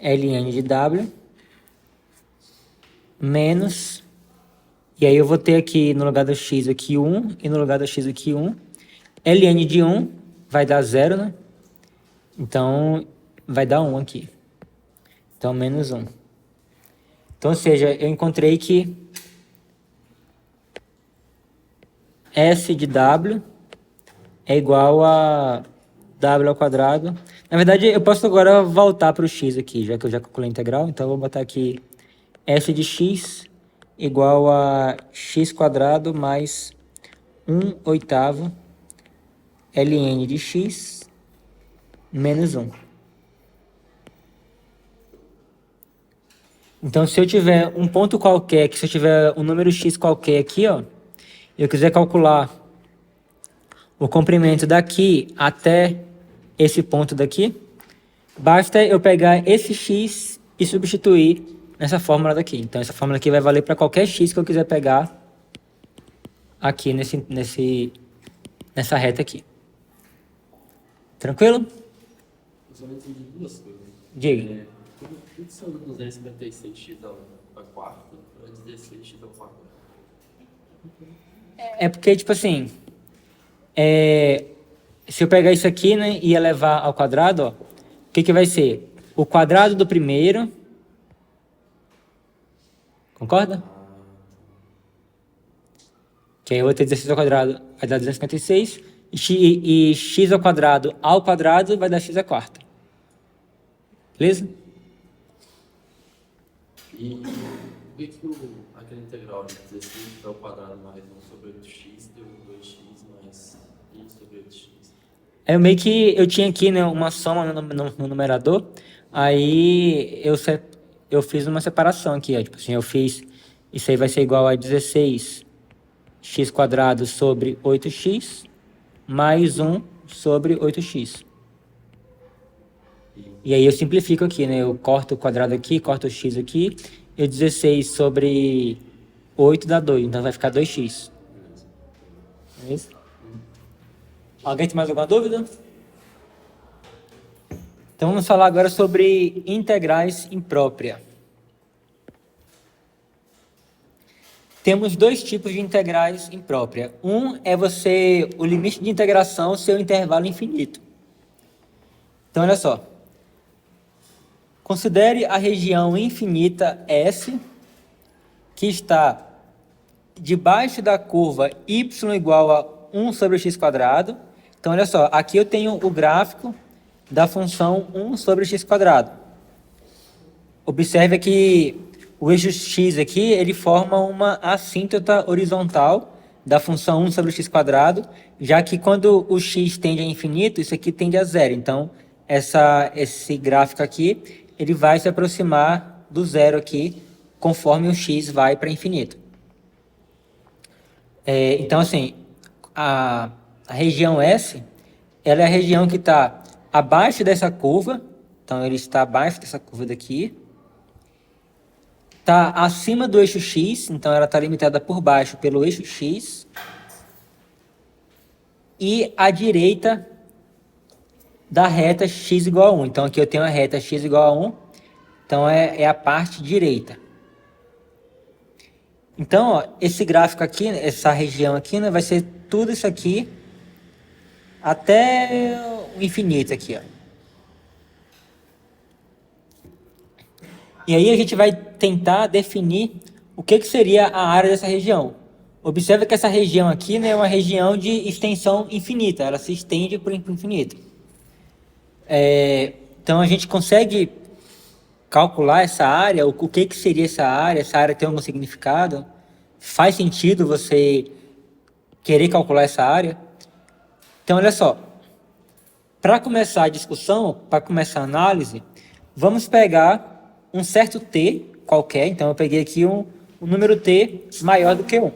ln de w menos... E aí eu vou ter aqui no lugar do x aqui 1 e no lugar do x aqui 1. ln de 1 vai dar 0, né? Então, vai dar 1 aqui. Então, menos 1. Então, ou seja, eu encontrei que S de W é igual a W ao quadrado. Na verdade, eu posso agora voltar para o x aqui, já que eu já calculei a integral. Então, eu vou botar aqui S de x igual a x quadrado mais 1/8 ln de x menos 1. Então, se eu tiver um ponto qualquer, se eu tiver um número x qualquer aqui, ó, e eu quiser calcular o comprimento daqui até esse ponto daqui, basta eu pegar esse x e substituir nessa fórmula daqui. Então, essa fórmula aqui vai valer para qualquer x que eu quiser pegar aqui nessa reta aqui. Tranquilo? Eu só não entendi duas coisas. Diga. Por que são 256x ao quarto para 16x ao quadrado? É porque, tipo assim, se eu pegar isso aqui, né, e elevar ao quadrado, ó, o que vai ser? O quadrado do primeiro. Concorda? Que aí eu vou ter 16 ao quadrado, vai dar 256. E x ao quadrado vai dar x à quarta. Beleza? E por que aquele integral de 16 ao quadrado mais 1 sobre 8x deu 2x mais 1 sobre 8x? Meio que eu tinha aqui, né, uma soma no numerador, aí eu fiz uma separação aqui, ó, tipo assim, eu fiz, isso aí vai ser igual a 16x quadrado sobre 8x mais 1 sobre 8x. E aí eu simplifico aqui, né, eu corto o quadrado aqui, corto o x aqui, e 16 sobre 8 dá 2, então vai ficar 2x. É isso? Alguém tem mais alguma dúvida? Então vamos falar agora sobre integrais imprópria. Temos dois tipos de integrais imprópria. Um é o limite de integração ser um intervalo infinito. Então olha só. Considere a região infinita S, que está debaixo da curva y igual a 1 sobre x quadrado. Então olha só, aqui eu tenho o gráfico da função 1 sobre x quadrado. Observe que o eixo x aqui, ele forma uma assíntota horizontal da função 1 sobre x quadrado, já que quando o x tende a infinito, isso aqui tende a zero. Então, esse gráfico aqui, ele vai se aproximar do zero aqui, conforme o x vai para infinito. Então, assim, a região S, ela é a região que está abaixo dessa curva, então ele está abaixo dessa curva daqui, está acima do eixo x, então ela está limitada por baixo pelo eixo x, e à direita da reta x igual a 1. Então aqui eu tenho a reta x igual a 1, então é a parte direita. Então, ó, esse gráfico aqui, essa região aqui, né, vai ser tudo isso aqui até o infinito aqui, ó. E aí a gente vai tentar definir o que seria a área dessa região. Observe que essa região aqui, né, é uma região de extensão infinita, ela se estende para o infinito. Então a gente consegue calcular essa área, o que seria essa área tem algum significado? Faz sentido você querer calcular essa área? Então olha só, para começar a discussão, para começar a análise, vamos pegar um certo t qualquer, então eu peguei aqui um número t maior do que 1.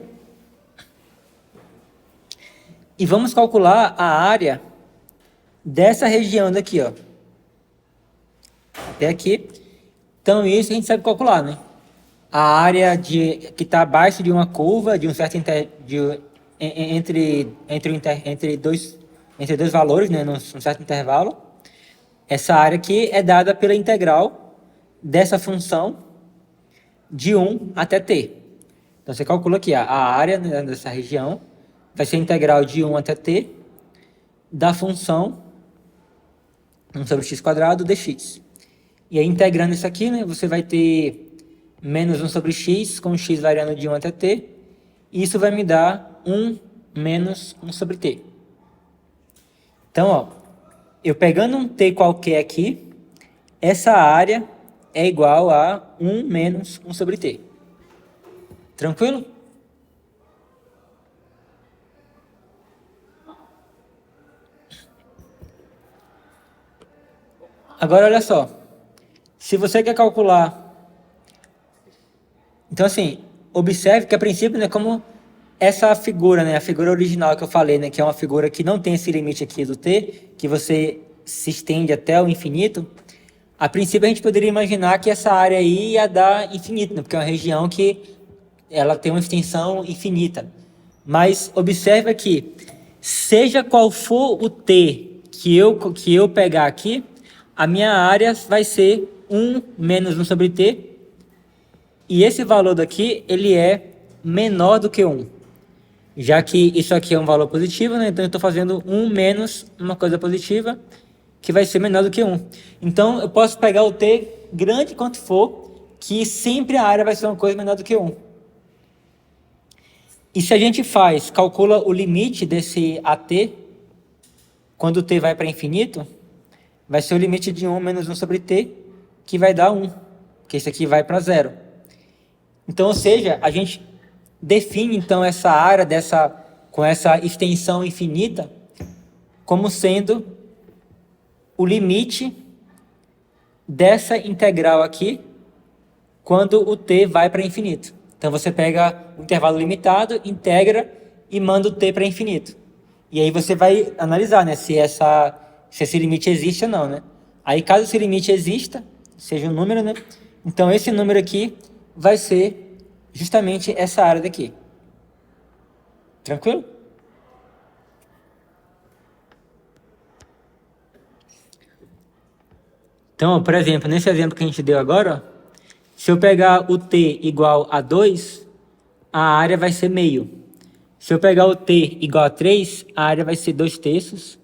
E vamos calcular a área dessa região daqui, ó. Até aqui. Então isso a gente sabe calcular, né? A área que está abaixo de uma curva, de um certo entre dois valores, né, num certo intervalo. Essa área aqui é dada pela integral dessa função de 1 até t. Então você calcula aqui a área, né, dessa região vai ser a integral de 1 até t da função 1 sobre x quadrado dx. E aí, integrando isso aqui, né, você vai ter menos 1 sobre x, com x variando de 1 até t. E isso vai me dar 1 menos 1 sobre t. Então, ó, eu pegando um t qualquer aqui, essa área é igual a 1 menos 1 sobre t. Tranquilo? Agora, olha só. Se você quer calcular... Então, assim, observe que, a princípio, né, como essa figura, né, a figura original que eu falei, né, que é uma figura que não tem esse limite aqui do t, que você se estende até o infinito, a princípio a gente poderia imaginar que essa área aí ia dar infinito, né, porque é uma região que ela tem uma extensão infinita. Mas observe aqui, seja qual for o t que eu pegar aqui, a minha área vai ser 1 menos 1 sobre t, e esse valor daqui, ele é menor do que 1. Já que isso aqui é um valor positivo, né? Então eu estou fazendo 1 menos uma coisa positiva, que vai ser menor do que 1. Então eu posso pegar o t grande quanto for, que sempre a área vai ser uma coisa menor do que 1. E se a gente calcula o limite desse AT, quando o t vai para infinito, vai ser o limite de 1 menos 1 sobre t, que vai dar 1, porque isso aqui vai para 0. Então, ou seja, a gente define então essa área com essa extensão infinita como sendo o limite dessa integral aqui quando o t vai para infinito. Então você pega o intervalo limitado, integra e manda o t para infinito. E aí você vai analisar, né, se esse limite existe ou não, né? Aí caso esse limite exista, seja um número, né? Então esse número aqui vai ser justamente essa área daqui. Tranquilo? Então, por exemplo, nesse exemplo que a gente deu agora, ó, se eu pegar o t igual a 2, a área vai ser meio. Se eu pegar o t igual a 3, a área vai ser 2/3.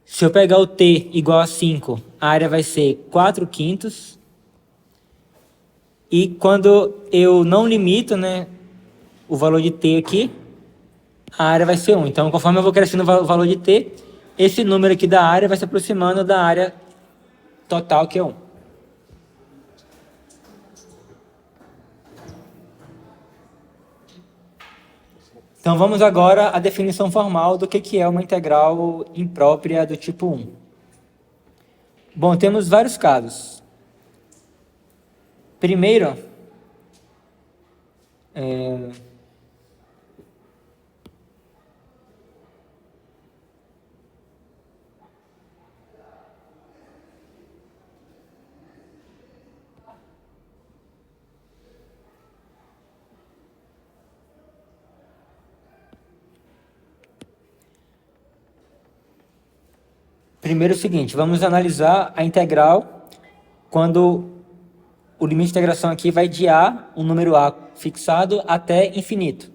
Se eu pegar o t igual a 5, a área vai ser 4/5. E quando eu não limito, né, o valor de t aqui, a área vai ser 1. Então, conforme eu vou crescendo o valor de t, esse número aqui da área vai se aproximando da área total, que é 1. Então, vamos agora à definição formal do que é uma integral imprópria do tipo 1. Bom, temos vários casos. Primeiro, primeiro é o seguinte, vamos analisar a integral quando o limite de integração aqui vai de a, um número a fixado, até infinito.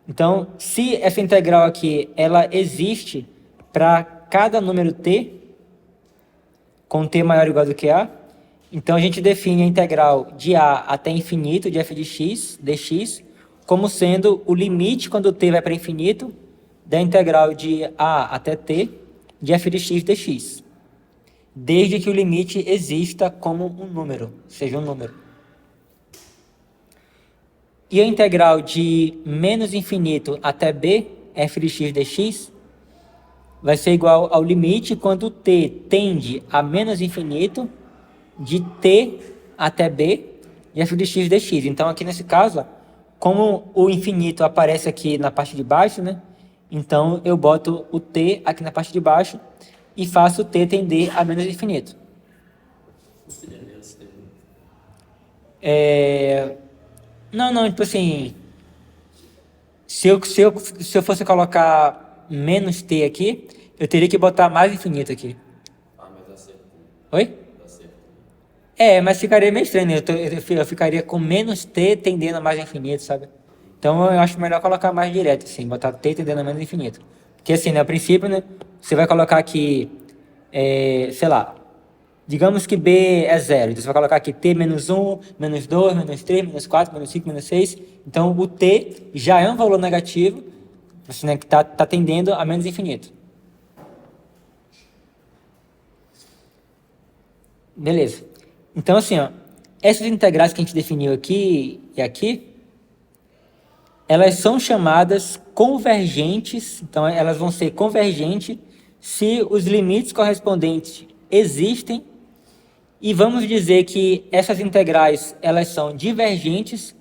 Então, se essa integral aqui, ela existe para cada número t, com t maior ou igual do que a, então a gente define a integral de a até infinito de f de x, dx, como sendo o limite quando t vai para infinito da integral de a até t de f de x dx, desde que o limite exista como um número, seja um número. E a integral de menos infinito até b, f de x dx, vai ser igual ao limite quando t tende a menos infinito de t até b de f de x dx. Então, aqui nesse caso, ó, como o infinito aparece aqui na parte de baixo, né? Então, eu boto o t aqui na parte de baixo e faço o t tender a menos infinito. Seria menos t. Não, tipo assim, se eu fosse colocar menos t aqui, eu teria que botar mais infinito aqui. Ah, mas dá certo. Oi? Dá certo. Mas ficaria meio estranho, né? Eu ficaria com menos t tendendo a mais infinito, sabe? Então eu acho melhor colocar mais direto, assim, botar t tendendo a menos infinito. Porque assim, né, a princípio, né, você vai colocar aqui sei lá, digamos que B é zero. Então você vai colocar aqui T menos 1, menos 2, menos 3, menos 4, menos 5, menos 6. Então o T já é um valor negativo, assim, né, que está tendendo a menos infinito. Beleza. Então assim, ó, essas integrais que a gente definiu aqui e aqui, elas são chamadas convergentes. Então elas vão ser convergentes se os limites correspondentes existem. E vamos dizer que essas integrais elas são divergentes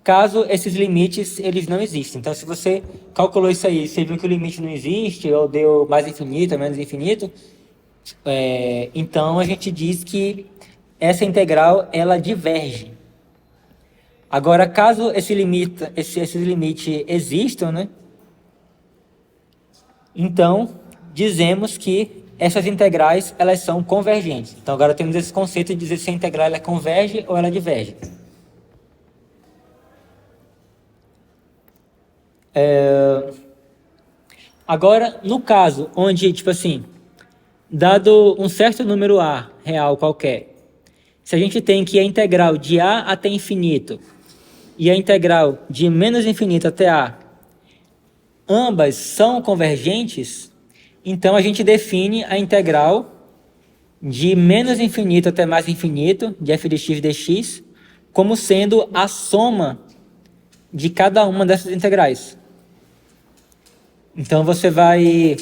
caso esses limites eles não existem. Então, se você calculou isso aí, você viu que o limite não existe, ou deu mais infinito, ou menos infinito, então a gente diz que essa integral ela diverge. Agora, caso esses limites existam, né? Então, dizemos que essas integrais elas são convergentes. Então, agora temos esse conceito de dizer se a integral ela converge ou ela diverge. Agora, no caso onde, tipo assim, dado um certo número A real qualquer, se a gente tem que a integral de A até infinito e a integral de menos infinito até A, ambas são convergentes, então a gente define a integral de menos infinito até mais infinito, de f de x dx, como sendo a soma de cada uma dessas integrais. Então você vai...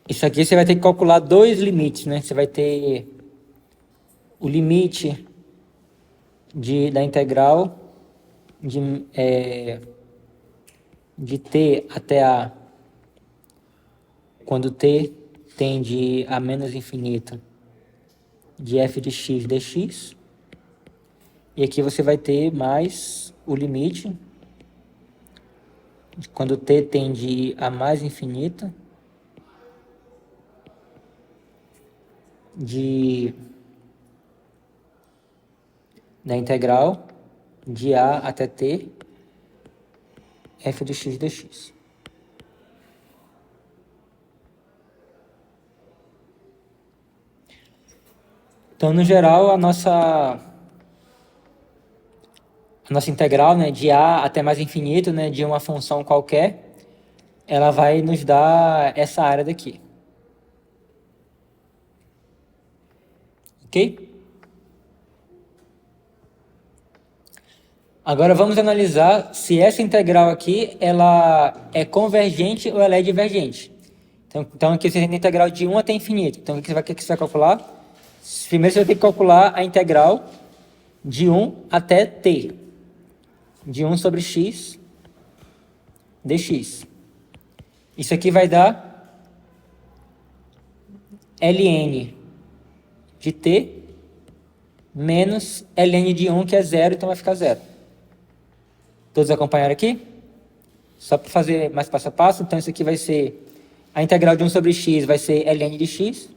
Isso aqui você vai ter que calcular dois limites, né? Você vai ter o limite da integral de t até a, quando t tende a menos infinito, de f de x dx. E aqui você vai ter mais o limite quando t tende a mais infinito, da integral de a até t f de x dx. Então, no geral, a nossa integral, né, de a até mais infinito, né, de uma função qualquer, ela vai nos dar essa área daqui. Ok? Agora vamos analisar se essa integral aqui ela é convergente ou ela é divergente. Então aqui você tem a integral de 1 até infinito. Então o que você vai calcular? Primeiro você vai ter que calcular a integral de 1 até t, de 1 sobre x dx. Isso aqui vai dar ln de t menos ln de 1, que é 0, então vai ficar 0. Todos acompanharam aqui? Só para fazer mais passo a passo, então isso aqui vai ser a integral de 1 sobre x, vai ser ln de x,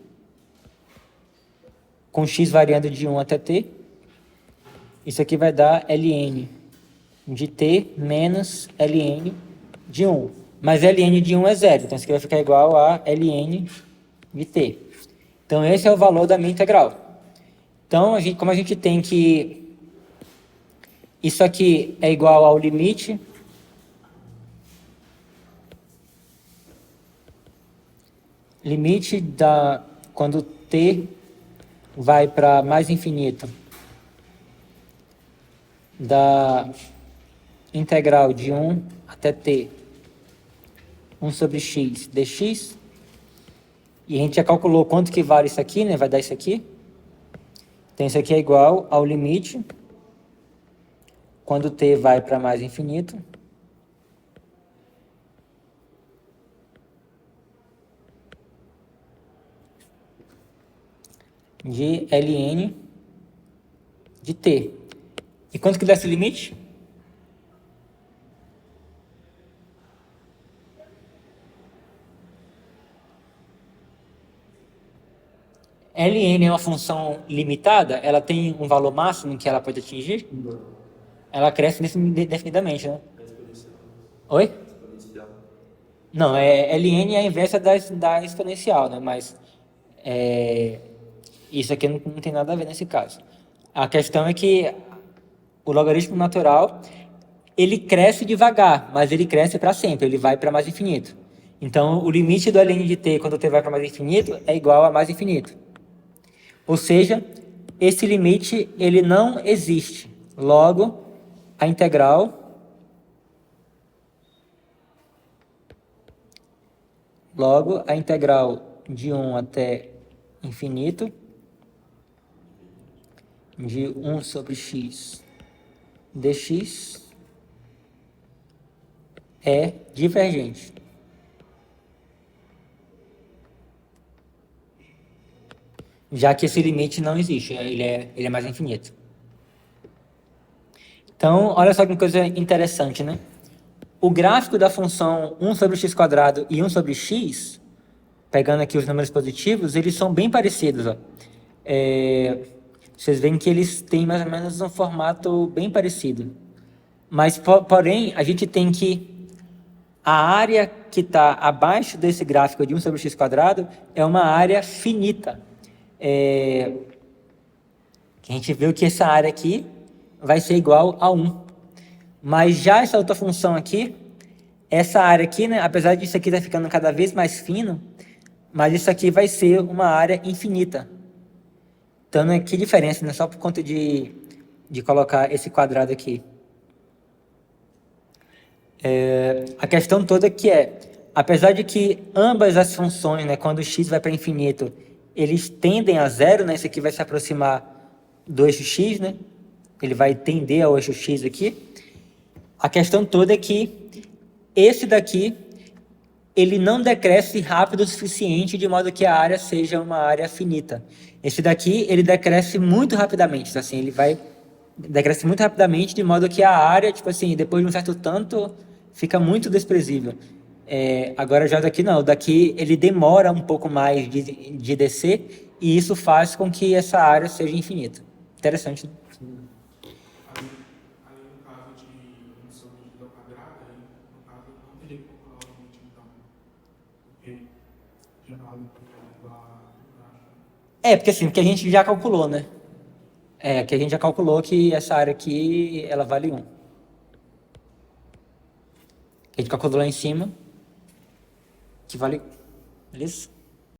com x variando de 1 até t. Isso aqui vai dar ln de t menos ln de 1. Mas ln de 1 é 0, então isso aqui vai ficar igual a ln de t. Então esse é o valor da minha integral. Então, como a gente tem que... Isso aqui é igual ao limite quando t vai para mais infinito, da integral de 1 até t, 1 sobre x dx. E a gente já calculou quanto que vale isso aqui, né? Vai dar isso aqui. Então, isso aqui é igual ao limite quando t vai para mais infinito de ln de t. E quanto que dá esse limite? Ln é uma função limitada? Ela tem um valor máximo que ela pode atingir? Não. Ela cresce indefinidamente, né? É exponencial. Oi? Exponencial. Não, ln é a inversa da exponencial, né? Mas é, isso aqui não tem nada a ver nesse caso. A questão é que o logaritmo natural, ele cresce devagar, mas ele cresce para sempre, ele vai para mais infinito. Então, o limite do ln de t quando t vai para mais infinito é igual a mais infinito. Ou seja, esse limite ele não existe. Logo, a integral de 1 até infinito de 1 sobre x dx é divergente. Já que esse limite não existe, ele é mais infinito. Então, olha só que coisa interessante, né? O gráfico da função 1 sobre x² e 1 sobre x, pegando aqui os números positivos, eles são bem parecidos. Ó. Vocês veem que eles têm mais ou menos um formato bem parecido. Mas, porém, a gente tem que a área que está abaixo desse gráfico de 1 sobre x² é uma área finita. A gente viu que essa área aqui vai ser igual a 1. Mas já essa outra função aqui, essa área aqui, né, apesar disso aqui estar ficando cada vez mais fino, mas isso aqui vai ser uma área infinita. Então, né, que diferença, né? Só por conta de colocar esse quadrado aqui. A questão toda que apesar de que ambas as funções, né, quando x vai para infinito, eles tendem a zero, né? Esse aqui vai se aproximar do eixo x, né? Ele vai tender ao eixo x aqui. A questão toda é que esse daqui, ele não decresce rápido o suficiente de modo que a área seja uma área finita. Esse daqui, ele decresce muito rapidamente, assim, decresce muito rapidamente de modo que a área, tipo assim, depois de um certo tanto, fica muito desprezível. Agora já o daqui não, o daqui ele demora um pouco mais de descer e isso faz com que essa área seja infinita. Interessante, né? Ali no caso de função medida ao quadrado, aí, no caso, não teria que calcular o limite, então. Porque já estava igual a. Porque assim, porque a gente já calculou, né? Que a gente já calculou que essa área aqui, ela vale 1. A gente calculou lá em cima, que vale... Beleza?